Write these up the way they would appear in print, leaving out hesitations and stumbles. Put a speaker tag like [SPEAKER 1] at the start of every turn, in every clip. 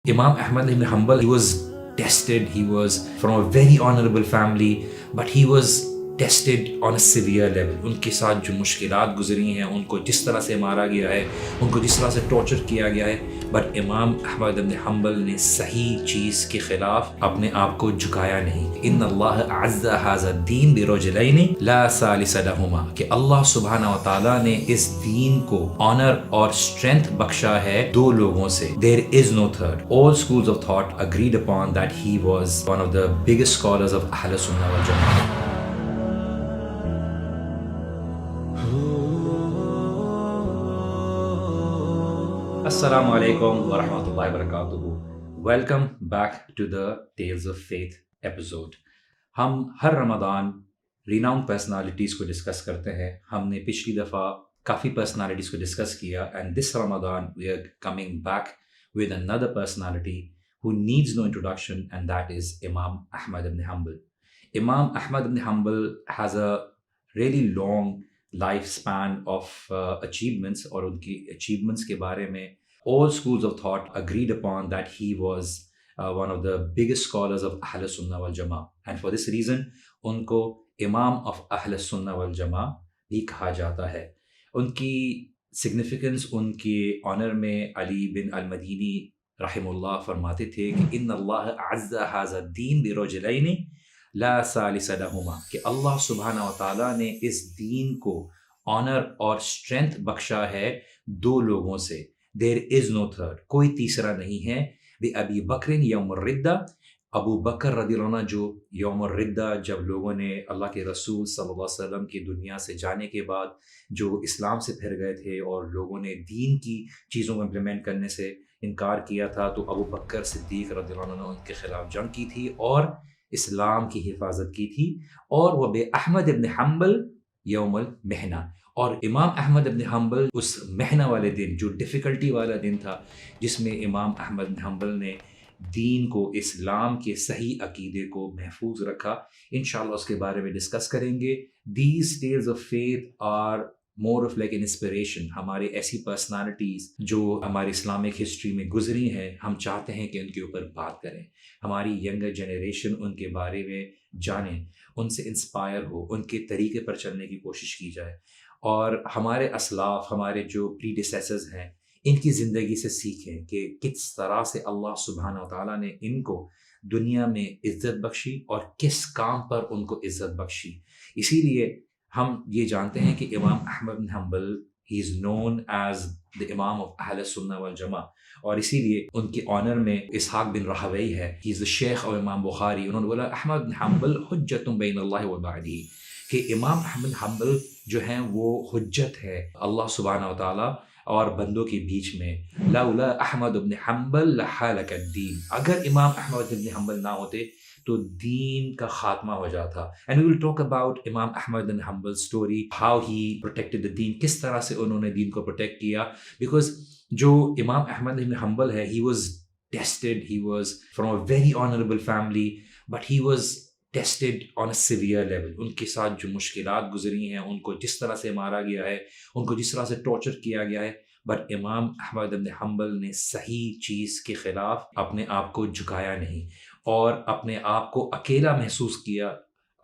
[SPEAKER 1] Imam Ahmad ibn Hanbal, he was tested. He was from a very honorable family, but he was tested on a severe level. ان کے ساتھ جو مشکلات گزری ہیں، ان کو جس طرح سے مارا گیا ہے، ان کو جس طرح سے ٹارچر کیا گیا ہے، بٹ امام احمد بن حنبل نے صحیح چیز کے خلاف اپنے آپ کو جھکایا نہیں. ان اللہ اعز ھذا الدین برجلین لا ثالث لہما، کہ اللہ سبحانہ و تعالیٰ نے اس دین کو آنر اور اسٹرینتھ بخشا ہے دو لوگوں سے. There is no third. All schools of thought agreed upon that he was one of the biggest scholars of Ahl Sunnah wal Jama'ah. السلام علیکم ورحمۃ اللہ وبرکاتہ. Welcome back to the Tales of Faith episode. ہم ہر Ramadan renowned personalities کو discuss کرتے ہیں. ہم نے پچھلی دفعہ کافی پرسنالٹیز کو ڈسکس کیا، and this Ramadan we are coming back with another personality who needs no introduction, and that is Imam Ahmad ibn Hanbal. Imam Ahmad ibn Hanbal has a really long life span of achievements, اور ان کی achievements کے بارے میں all schools of thought agreed upon that he was one of the biggest scholars of Ahl Sunnah wal Jama'ah, and for this reason ان کو امام of اہل سنہ والجماعہ بھی کہا جاتا ہے. ان کی سگنیفیکنس، ان کے آنر میں علی بن المدینی رحم اللہ فرماتے تھے کہ ان اللہ اعز ھذا الدین برجلین لا ثالث لہما، کہ اللہ سبحانہ و تعالیٰ نے اس دین کو آنر اور اسٹرینتھ بخشا ہے دو لوگوں سے. دیر از نو تھرڈ، کوئی تیسرا نہیں ہے. ابی بکر یوم الردہ، ابو بکر رضی اللہ عنہ جو یوم الردہ، جب لوگوں نے اللہ کے رسول صلی اللہ علیہ وسلم کی دنیا سے جانے کے بعد جو اسلام سے پھر گئے تھے اور لوگوں نے دین کی چیزوں کو امپلیمنٹ کرنے سے انکار کیا تھا، تو ابو بکر صدیق رضی اللہ عنہ نے ان کے خلاف جنگ کی تھی اور اسلام کی حفاظت کی تھی. اور وہ بے احمد ابن حنبل یوم المحنہ، اور امام احمد ابن حنبل اس محنہ والے دن، جو ڈیفیکلٹی والا دن تھا، جس میں امام احمد بن حنبل نے دین کو، اسلام کے صحیح عقیدے کو محفوظ رکھا. انشاءاللہ اس کے بارے میں ڈسکس کریں گے. These Tales of Faith are more of like an inspiration. ہمارے ایسی پرسنالٹیز جو ہماری اسلامک ہسٹری میں گزری ہیں، ہم چاہتے ہیں کہ ان کے اوپر بات کریں. ہماری ینگر جنریشن ان کے بارے میں جانیں، ان سے انسپائر ہو، ان کے طریقے پر چلنے کی کوشش کی جائے، اور ہمارے اسلاف، ہمارے جو پریڈیسیسرز ہیں، ان کی زندگی سے سیکھیں کہ کس طرح سے اللہ سبحانہ و تعالیٰ نے ان کو دنیا میں عزت بخشی اور کس کام پر ان کو عزت بخشی. اسی لیے ہم یہ جانتے ہیں کہ امام احمد بن حنبل ہی از نون ایز the امام آف اہل سنہ والجماعہ، اور اسی لیے ان کے آنر میں اسحاق بن راہویہ ہے. ہی از the شیخ اور امام بخاری. انہوں نے بولا احمد بن حنبل حجت بین اللہ و بعدہ، کہ امام احمد بن حنبل جو ہیں وہ حجت ہے اللہ سبحانہ و تعالیٰ اور بندوں کے بیچ میں. لولا احمد بن حنبل لحالک الدین، اگر امام احمد بن حنبل نہ ہوتے تو دین کا خاتمہ ہو جاتا. And we will talk about Imam Ahmad bin Hanbal story, how he protected the دین، کس طرح سے انہوں نے دین کو پروٹیکٹ کیا. بیکاز جو امام احمد بن حنبل ہے، he was tested, he was from a very honourable family, but he was tested on a severe level. ان کے ساتھ جو مشکلات گزری ہیں، ان کو جس طرح سے مارا گیا ہے، ان کو جس طرح سے ٹارچر کیا گیا ہے، بٹ امام احمد بن حنبل نے صحیح چیز کے خلاف اپنے آپ کو جھکایا نہیں، اور اپنے آپ کو اکیلا محسوس کیا،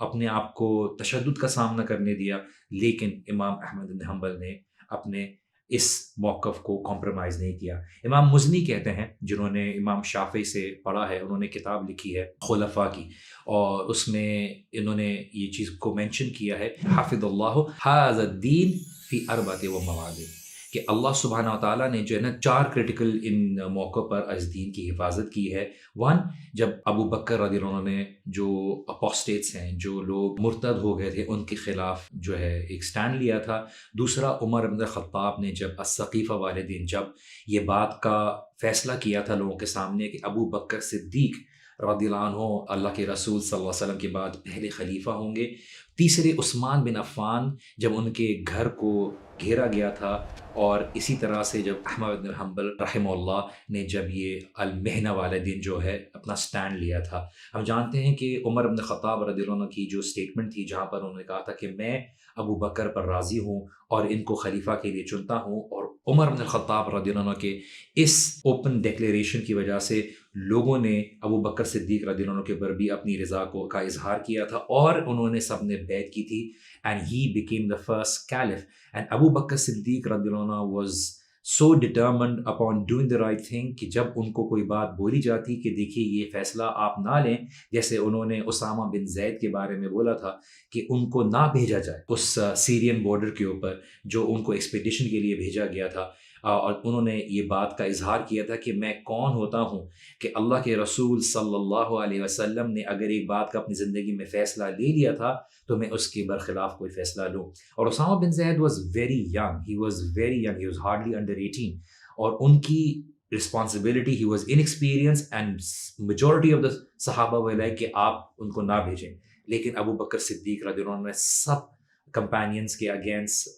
[SPEAKER 1] اپنے آپ کو تشدد کا سامنا کرنے دیا. لیکن امام احمد بن حنبل نے اپنے اس موقف کو کمپرومائز نہیں کیا. امام مزنی کہتے ہیں، جنہوں نے امام شافعی سے پڑھا ہے، انہوں نے کتاب لکھی ہے خلفاء کی، اور اس میں انہوں نے یہ چیز کو مینشن کیا ہے، حافظ اللہ ھذا الدین فی اربعۃ و مواضع، کہ اللہ سبحانہ و تعالیٰ نے جو ہے نا 4 کرٹیکل ان موقع پر اس دین کی حفاظت کی ہے. 1، جب ابو بکر رضی اللہ عنہ نے جو اپوسٹیٹس ہیں، جو لوگ مرتد ہو گئے تھے، ان کے خلاف جو ہے ایک سٹینڈ لیا تھا. دوسرا، عمر بن خطاب نے جب السقیفہ والے دن جب یہ بات کا فیصلہ کیا تھا لوگوں کے سامنے کہ ابو بکر صدیق رضی اللہ عنہ اللہ کے رسول صلی اللہ علیہ وسلم کے بعد پہلے خلیفہ ہوں گے. تیسرے، عثمان بن عفان جب ان کے گھر کو گھیرا گیا تھا. اور اسی طرح سے جب احمد بن حنبل رحمہ اللہ نے جب یہ المحنہ والے دن جو ہے اپنا سٹینڈ لیا تھا، ہم جانتے ہیں کہ عمر بن خطاب رضی اللہ عنہ کی جو سٹیٹمنٹ تھی جہاں پر انہوں نے کہا تھا کہ میں ابو بکر پر راضی ہوں اور ان کو خلیفہ کے لیے چنتا ہوں. اور عمر بن الخطاب رضی اللہ عنہ کے اس اوپن ڈیکلیریشن کی وجہ سے لوگوں نے ابو بکر صدیق رضی اللہ عنہ کے پر بھی اپنی رضا کا اظہار کیا تھا، اور انہوں نے سب نے بیعت کی تھی. And he became the first caliph. And Abu Bakr Siddiq رضی اللہ عنہ was so determined upon doing the right thing کہ جب ان کو کوئی بات بولی جاتی کہ دیکھیے یہ فیصلہ آپ نہ لیں، جیسے انہوں نے اسامہ بن زید کے بارے میں بولا تھا کہ ان کو نہ بھیجا جائے اس سیرین بارڈر کے اوپر جو ان کو ایکسپیڈیشن کے لیے بھیجا گیا تھا، اور انہوں نے یہ بات کا اظہار کیا تھا کہ میں کون ہوتا ہوں کہ اللہ کے رسول صلی اللہ علیہ وسلم نے اگر ایک بات کا اپنی زندگی میں فیصلہ لے لیا تھا تو میں اس کے برخلاف کوئی فیصلہ لوں. اور Usama bin Zaid was very young, he was very young, he was hardly under 18، اور ان کی responsibility, he was inexperienced, and majority of the صحابہ وہ لائک کہ آپ ان کو نہ بھیجیں. لیکن ابو بکر صدیق رضی اللہ عنہ نے سب کمپینینس کے اگینسٹ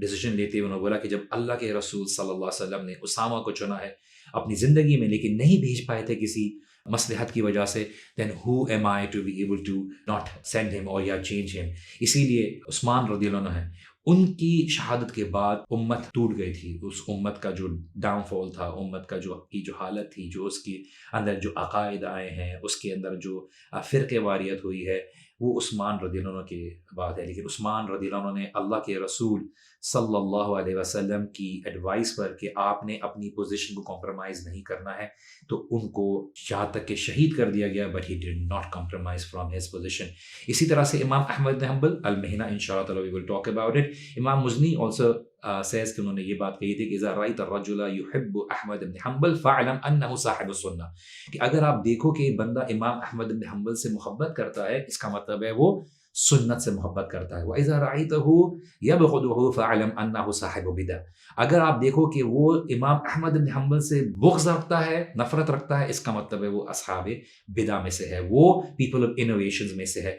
[SPEAKER 1] ڈیسیجن لیتے ہوئے انہوں نے بولا کہ جب اللہ کے رسول صلی اللہ علیہ وسلم نے اسامہ کو چنا ہے اپنی زندگی میں لیکن نہیں بھیج پائے تھے کسی مصلحت کی وجہ سے، then who am I to be able to not send him or یا change him. اسی لیے عثمان رضی اللہ عنہ ہے، ان کی شہادت کے بعد امت ٹوٹ گئی تھی. اس امت کا جو ڈاؤن فال تھا، امت کا جو حالت تھی، جو اس کے اندر جو عقائد آئے ہیں، اس کے اندر جو فرقے واریت ہوئی ہے، وہ عثمان رضی اللہ عنہ کے بعد ہے. لیکن عثمان رضی اللہ عنہ نے اللہ کے رسول صلی اللہ علیہ وسلم کی ایڈوائس پر کہ آپ نے اپنی پوزیشن کو کمپرومائز نہیں کرنا ہے، تو ان کو یہاں تک کہ شہید کر دیا گیا، but he did not compromise from his position. اسی طرح سے امام احمد بن حنبل المحنہ انشاءاللہ تعالی وی ول ٹاک اباؤٹ اٹ. امام مزنی آلسو says کہ انہوں نے یہ بات کہی تھی کہ اذا رأيت الرجل يحب احمد بن حنبل فاعلم انه صاحب السنہ، کہ اگر آپ دیکھو کہ بندہ امام احمد بن حنبل سے محبت کرتا ہے، اس کا مطلب ہے وہ سنت سے محبت کرتا ہے. وَإِذَا رَأَيْتَهُ يَبْغِضُهُ فَاعْلَمْ أَنَّهُ صَاحِبُ بِدْعَةٍ، اگر آپ دیکھو کہ وہ امام احمد بن حنبل سے بغض رکھتا ہے، نفرت رکھتا ہے، اس کا مطلب ہے وہ اصحاب بدع میں سے ہے، وہ پیپل آف انوویشنز میں سے ہے.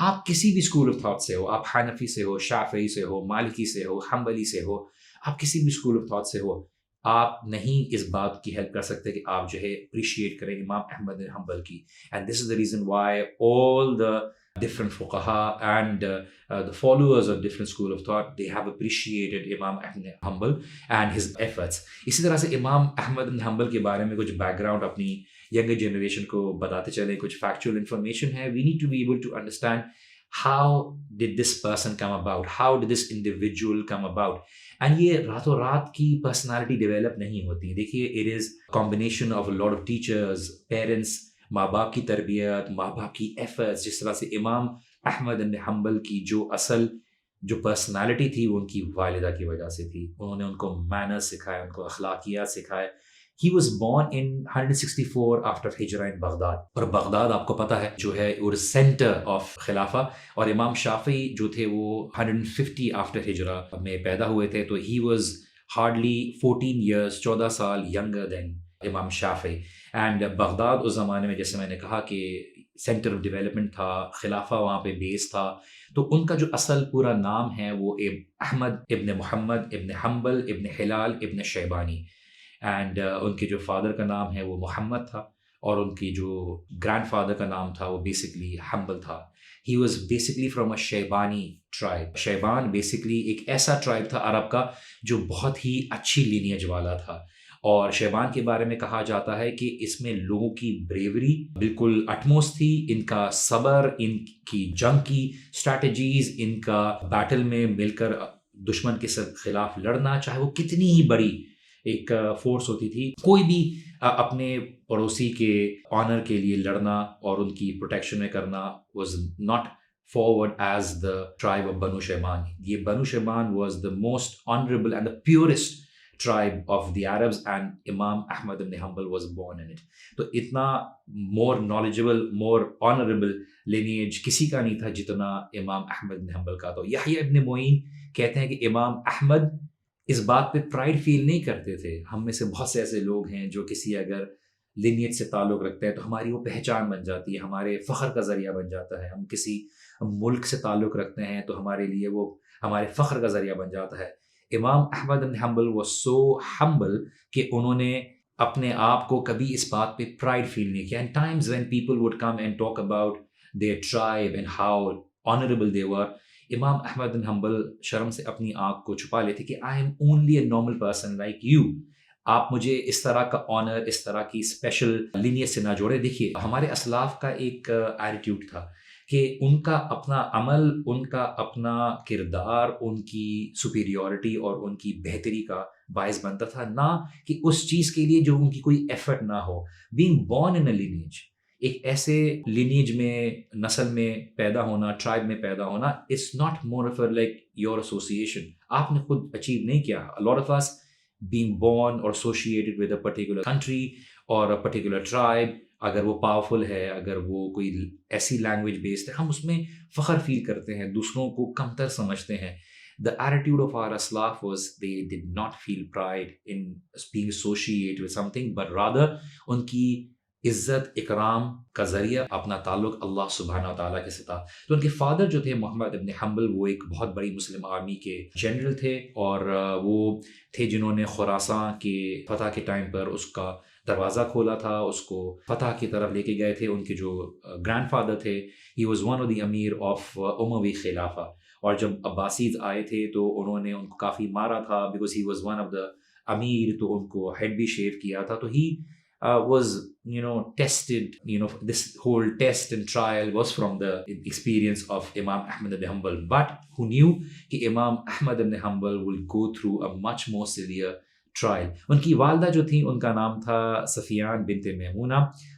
[SPEAKER 1] آپ کسی بھی اسکول آف تھاٹ سے ہو، آپ حنفی سے ہو، شافعی سے ہو، مالکی سے ہو، حنبلی سے ہو، آپ کسی بھی اسکول آف تھاٹ سے ہو، آپ نہیں اس بات کی ہیلپ کر سکتے کہ آپ جو ہے اپریشیٹ کریں امام احمد بن حنبل کی. And this is the reason why all the different fuqaha and the followers of different school of thought, they have appreciated Imam Ahmad Hanbal and his efforts. اسی طرح سے امام احمد بن حنبل کے بارے میں کچھ بیک گراؤنڈ اپنی ینگر جنریشن کو بتاتے چلیں، کچھ فیکچوئل انفارمیشن ہے. we need to be able to understand how did this person come about, how did this individual come about. and یہ راتوں رات کی پرسنالٹی ڈیولپ نہیں ہوتی. دیکھیے it is combination of a lot of teachers, parents، ماں باپ کی تربیت، ماں باپ کی ایفرٹس. جس طرح سے امام احمد بن حنبل کی جو اصل جو پرسنالٹی تھی وہ ان کی والدہ کی وجہ سے تھی. انہوں نے ان کو مینرز سکھائے، ان کو اخلاقیات سکھائے. He was born in 164 after ہجرہ in Baghdad, اور بغداد آپ کو پتہ ہے جو ہے وہ سینٹر آف خلافہ. اور امام شافعی جو تھے وہ 150 after ہجرہ میں پیدا ہوئے تھے، تو he was hardly 14 years، 14 سال younger than امام شافعی. اینڈ بغداد اس زمانے میں جیسے میں نے کہا کہ سینٹر آف ڈیولپمنٹ تھا، خلافہ وہاں پہ بیس تھا. تو ان کا جو اصل پورا نام ہے وہ احمد ابن محمد ابن حنبل ابن ہلال ابن شیبانی. اینڈ ان کے جو فادر کا نام ہے وہ محمد تھا، اور ان کی جو گرینڈ فادر کا نام تھا وہ بیسکلی حنبل تھا. He was basically from a Shaibani tribe. Shaiban basically ایک ایسا ٹرائب تھا عرب کا جو بہت ہی اچھی لینیج والا تھا. اور شیبان کے بارے میں کہا جاتا ہے کہ اس میں لوگوں کی بریوری بالکل اٹموسٹ تھی، ان کا صبر، ان کی جنگ کی اسٹریٹجیز، ان کا بیٹل میں مل کر دشمن کے خلاف لڑنا، چاہے وہ کتنی ہی بڑی ایک فورس ہوتی تھی، کوئی بھی اپنے پڑوسی کے آنر کے لیے لڑنا اور ان کی پروٹیکشن میں کرنا was not forward as the tribe of Banu Shayban. یہ Banu Shayban was the most honorable and the purest tribe of the Arabs, and Imam Ahmad ibn Hanbal was born in it. تو اتنا more knowledgeable, more honorable lineage کسی کا نہیں تھا جتنا امام احمد بن حنبل کا. تو یحییٰ ابن معین کہتے ہیں کہ امام احمد اس بات پہ پرائڈ فیل نہیں کرتے تھے. ہم میں سے بہت سے ایسے لوگ ہیں جو کسی اگر لینیج سے تعلق رکھتے ہیں تو ہماری وہ پہچان بن جاتی ہے، ہمارے فخر کا ذریعہ بن جاتا ہے. ہم کسی ملک سے تعلق رکھتے ہیں تو ہمارے لیے وہ ہمارے فخر کا ذریعہ بن جاتا ہے. امام احمد بن حنبل واز سو ہمبل کہ انہوں نے اپنے آپ کو کبھی اس بات پہ پرائڈ فیل نہیں کیا. And times when people would come and talk about their tribe and how honourable they were, Imam Ahmad بن حنبل شرم سے اپنی آنکھ کو چھپا لیتے کہ I am only a normal person like you. آپ مجھے اس طرح کا آنر, اس طرح کی اسپیشل لینیج سے نہ جوڑے. دیکھیے ہمارے اسلاف کا ایک ایٹیٹیوڈ تھا کہ ان کا اپنا عمل, ان کا اپنا کردار ان کی سپیریورٹی اور ان کی بہتری کا باعث بنتا تھا, نہ کہ اس چیز کے لیے جو ان کی کوئی ایفرٹ نہ ہو. Being born in a lineage, ایک ایسے لینیج میں, نسل میں پیدا ہونا, ٹرائب میں پیدا ہونا, it's not more of like your association. آپ نے خود اچیو نہیں کیا. A lot of us being born or associated with a particular country or a particular tribe, اگر وہ پاورفل ہے, اگر وہ کوئی ایسی لینگویج بیسڈ ہے, ہم اس میں فخر فیل کرتے ہیں, دوسروں کو کمتر سمجھتے ہیں. The attitude of our Aslaf was they did not feel pride in being associated with something, but rather ان کی عزت اکرام کا ذریعہ اپنا تعلق اللہ سبحانہ تعالیٰ کے ساتھ. تو ان کے فادر جو تھے محمد ابن حنبل, وہ ایک بہت بڑی مسلم آرمی کے جنرل تھے, اور وہ تھے جنہوں نے خراسان کے فتح کے ٹائم پر اس کا دروازہ کھولا تھا, اس کو فتح کی طرف لے کے گئے تھے. ان کے جو گرینڈ فادر تھے, he was one of the amir of اموی خلافہ, اور جب عباسیز آئے تھے تو انہوں نے ان کو کافی مارا تھا because he was one of the amir, تو ان کو ہیڈ بھی شیو کیا تھا. تو ہی was tested, this whole test and trial was from the experience of Imam Ahmad ibn Hanbal, but who knew کہ Imam Ahmad ibn Hanbal will go through a much more severe trial. ان کی والدہ جو تھیں ان کا نام تھا سفیان بنت میمونہ,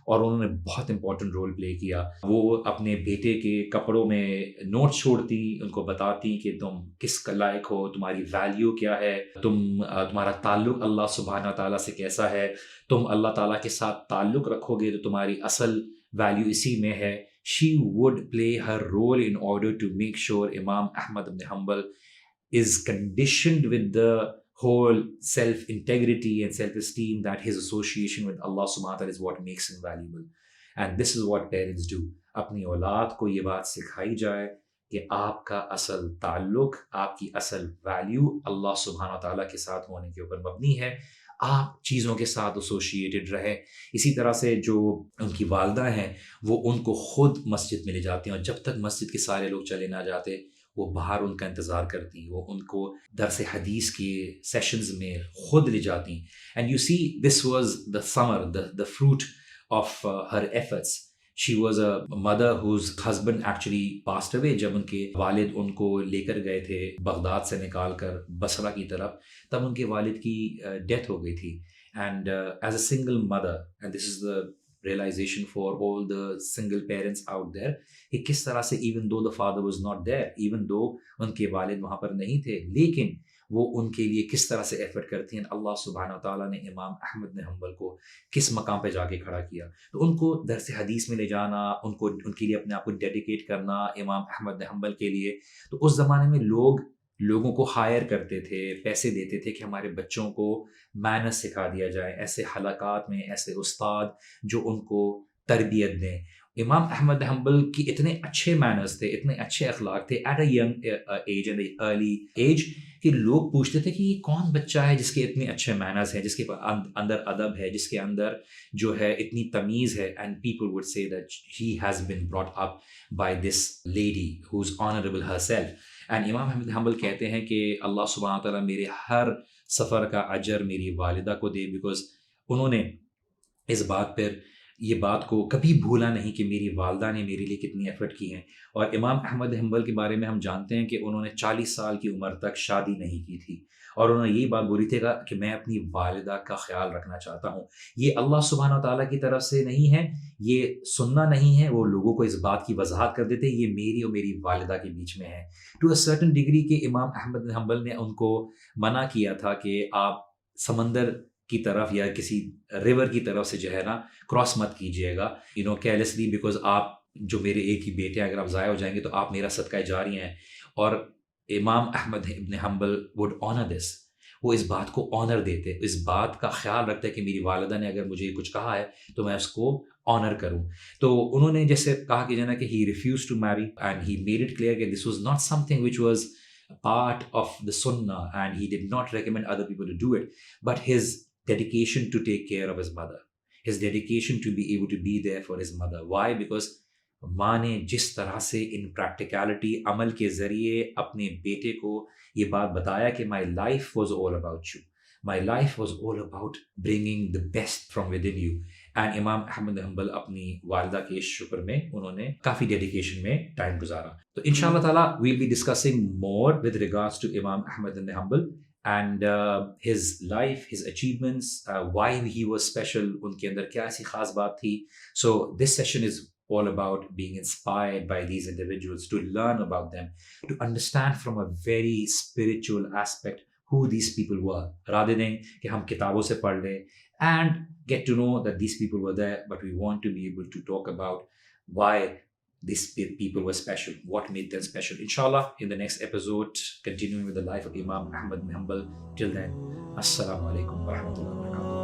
[SPEAKER 1] اور انہوں نے بہت امپورٹنٹ رول پلے کیا. وہ اپنے بیٹے کے کپڑوں میں نوٹ چھوڑتی, ان کو بتاتی کہ تم کس لائق ہو, تمہاری ویلیو کیا ہے, تمہارا تعلق اللہ سبحانہ تعالیٰ سے کیسا ہے, تم اللہ تعالیٰ کے ساتھ تعلق رکھو گے تو تمہاری اصل ویلیو اسی میں ہے. She would play her role in order to make sure Imam Ahmad ibn Hanbal is conditioned with the whole self-integrity and self-esteem that his association with Allah subhanahu wa ta'ala is what makes him valuable. And this is what parents do. اپنی اولاد کو یہ بات سکھائی جائے کہ آپ کا اصل تعلق, آپ کی اصل ویلیو اللہ سبحانہ wa ta'ala کے ساتھ ہونے کے اوپر مبنی ہے. آپ چیزوں کے ساتھ ایسوسیٹیڈ رہیں. اسی طرح سے جو ان کی والدہ ہیں وہ ان کو خود مسجد میں لے جاتی ہیں, اور جب تک مسجد کے سارے لوگ چلے نہ جاتے وہ باہر ان کا انتظار کرتی, وہ ان کو درس حدیث کے سیشنز میں خود لے جاتی. And you see this was the سمر, the fruit of her efforts. She was a mother whose husband actually passed away. جب ان کے والد ان کو لے کر گئے تھے بغداد سے نکال کر بصرہ کی طرف, تب ان کے والد کی ڈیتھ ہو گئی تھی. And as a single mother, and this is the realization for all the single parents out there, کہ کس طرح سے even though the father was not there, even though ان کے والد وہاں پر نہیں تھے, لیکن وہ ان کے لیے کس طرح سے ایفرٹ کرتی ہیں. اللہ سبحانہ تعالیٰ نے امام احمد بن حنبل کو کس مقام پہ جا کے کھڑا کیا. تو ان کو درس حدیث میں لے جانا, ان کے لیے اپنے آپ کو ڈیڈیکیٹ کرنا امام احمد بن حنبل کے لیے. تو اس زمانے میں لوگوں کو ہائر کرتے تھے, پیسے دیتے تھے کہ ہمارے بچوں کو مینرز سکھا دیا جائے, ایسے حلقات میں ایسے استاد جو ان کو تربیت دیں. امام احمد حنبل کی اتنے اچھے مینرز تھے, اتنے اچھے اخلاق تھے at a young age and early age, کہ لوگ پوچھتے تھے کہ یہ کون بچہ ہے جس کے اتنے اچھے مینرز ہیں, جس کے اندر ادب ہے, جس کے اندر جو ہے اتنی تمیز ہے. And people would say that he has been brought up by this lady who is honourable her self. And امام احمد حنبل کہتے ہیں کہ اللہ سبحانہ تعالیٰ میرے ہر سفر کا اجر میری والدہ کو دے, بیکاز انہوں نے اس بات پر یہ بات کو کبھی بھولا نہیں کہ میری والدہ نے میرے لیے کتنی ایفرٹ کی ہیں. اور امام احمد حنبل کے بارے میں ہم جانتے ہیں کہ انہوں نے 40 سال کی عمر تک شادی نہیں کی تھی, اور انہوں نے یہی بات بولی تھی کہ میں اپنی والدہ کا خیال رکھنا چاہتا ہوں. یہ اللہ سبحانہ تعالیٰ کی طرف سے نہیں ہے, یہ سننا نہیں ہے, وہ لوگوں کو اس بات کی وضاحت کر دیتے یہ میری اور میری والدہ کے بیچ میں ہے. ٹو اے سرٹن ڈگری کہ امام احمد بن حنبل نے ان کو منع کیا تھا کہ آپ سمندر کی طرف یا کسی ریور کی طرف سے جو ہے نا کراس مت کیجیے گا کیئرلیسلی, بیکاز آپ جو میرے ایک ہی بیٹے ہیں, اگر آپ ضائع ہو جائیں گے تو آپ میرا صدقہ جاری ہیں. اور امام احمد ابن حنبل would honor this. وہ اس بات کو آنر دیتے، اس بات کا خیال رکھتے کہ میری والدہ نے اگر مجھے کچھ کہا ہے تو میں اس کو آنر کروں. تو انہوں نے جیسے کہا کہ جانا کہ he refused to marry and he made it clear کہ this was not something which was part of the sunnah, and he did not recommend other people to do it, but his dedication to take care of his mother, his dedication to be able to be there for his mother. Why? Because ماں نے جس طرح سے ان practicality عمل کے ذریعے اپنے بیٹے کو یہ بات بتایا کہ my life was all about you, my life was all about bringing the best from with in you. And امام احمد بن حنبل اپنی والدہ کے شکر میں انہوں نے کافی ڈیڈیکیشن میں ٹائم گزارا. تو ان شاء اللہ تعالیٰ we'll be discussing more with regards to Imam Ahmad bin Hanbal and his life, his achievements, why he was special, ان کے اندر کیا ایسی خاص بات تھی. So this session is all about being inspired by these individuals, to learn about them, to understand from a very spiritual aspect who these people were, rather than کہ ہم کتابوں سے پڑھ لیں and get to know that these people were there, but we want to be able to talk about why these people were special, what made them special. Inshallah, in the next episode, continuing with the life of Imam Ahmad bin Hanbal. Till then, Assalamu alaikum wa rahmatullahi wa barakatuh.